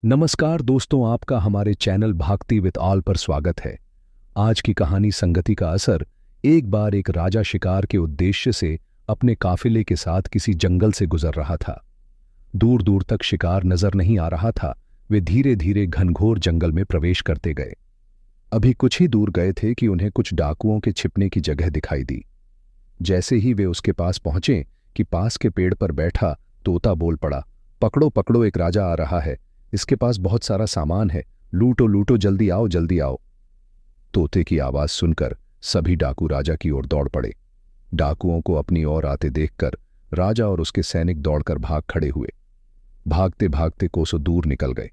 नमस्कार दोस्तों, आपका हमारे चैनल भागती विद ऑल पर स्वागत है। आज की कहानी संगति का असर। एक बार एक राजा शिकार के उद्देश्य से अपने काफिले के साथ किसी जंगल से गुजर रहा था। दूर दूर तक शिकार नजर नहीं आ रहा था। वे धीरे धीरे घनघोर जंगल में प्रवेश करते गए। अभी कुछ ही दूर गए थे कि उन्हें कुछ डाकुओं के छिपने की जगह दिखाई दी। जैसे ही वे उसके पास पहुंचे कि पास के पेड़ पर बैठा तोता बोल पड़ा, पकड़ो पकड़ो, एक राजा आ रहा है। इसके पास बहुत सारा सामान है, लूटो लूटो, जल्दी आओ जल्दी आओ। तोते की आवाज सुनकर सभी डाकू राजा की ओर दौड़ पड़े। डाकुओं को अपनी ओर आते देखकर राजा और उसके सैनिक दौड़कर भाग खड़े हुए। भागते भागते कोसों दूर निकल गए।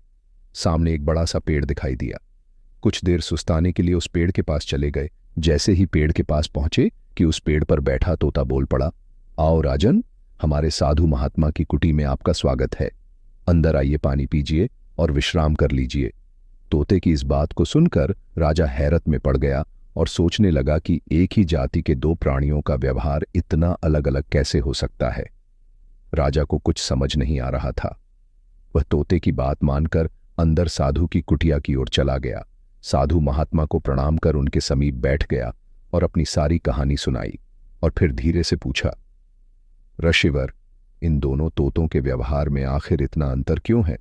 सामने एक बड़ा सा पेड़ दिखाई दिया। कुछ देर सुस्ताने के लिए उस पेड़ के पास चले गए। जैसे ही पेड़ के पास पहुंचे कि उस पेड़ पर बैठा तोता बोल पड़ा, आओ राजन, हमारे साधु महात्मा की कुटी में आपका स्वागत है। अंदर आइए, पानी पीजिए और विश्राम कर लीजिए। तोते की इस बात को सुनकर राजा हैरत में पड़ गया और सोचने लगा कि एक ही जाति के दो प्राणियों का व्यवहार इतना अलग अलग कैसे हो सकता है। राजा को कुछ समझ नहीं आ रहा था। वह तोते की बात मानकर अंदर साधु की कुटिया की ओर चला गया। साधु महात्मा को प्रणाम कर उनके समीप बैठ गया और अपनी सारी कहानी सुनाई और फिर धीरे से पूछा, ऋषिवर, इन दोनों तोतों के व्यवहार में आखिर इतना अंतर क्यों है?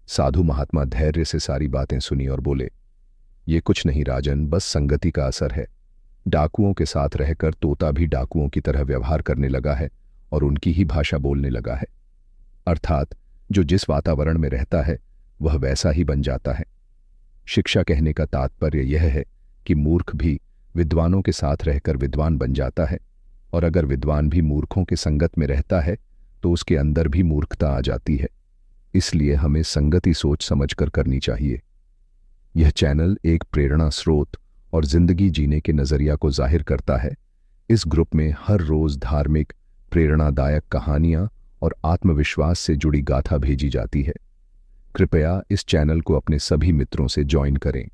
साधु महात्मा धैर्य से सारी बातें सुनी और बोले, ये कुछ नहीं राजन, बस संगति का असर है। डाकुओं के साथ रहकर तोता भी डाकुओं की तरह व्यवहार करने लगा है और उनकी ही भाषा बोलने लगा है। अर्थात जो जिस वातावरण में रहता है वह वैसा ही बन जाता है। शिक्षा कहने का तात्पर्य यह है कि मूर्ख भी विद्वानों के साथ रहकर विद्वान बन जाता है, और अगर विद्वान भी मूर्खों के संगत में रहता है तो उसके अंदर भी मूर्खता आ जाती है। इसलिए हमें संगति सोच समझकर करनी चाहिए। यह चैनल एक प्रेरणा स्रोत और जिंदगी जीने के नजरिया को जाहिर करता है। इस ग्रुप में हर रोज धार्मिक, प्रेरणादायक कहानियां और आत्मविश्वास से जुड़ी गाथा भेजी जाती है। कृपया इस चैनल को अपने सभी मित्रों से ज्वाइन करें।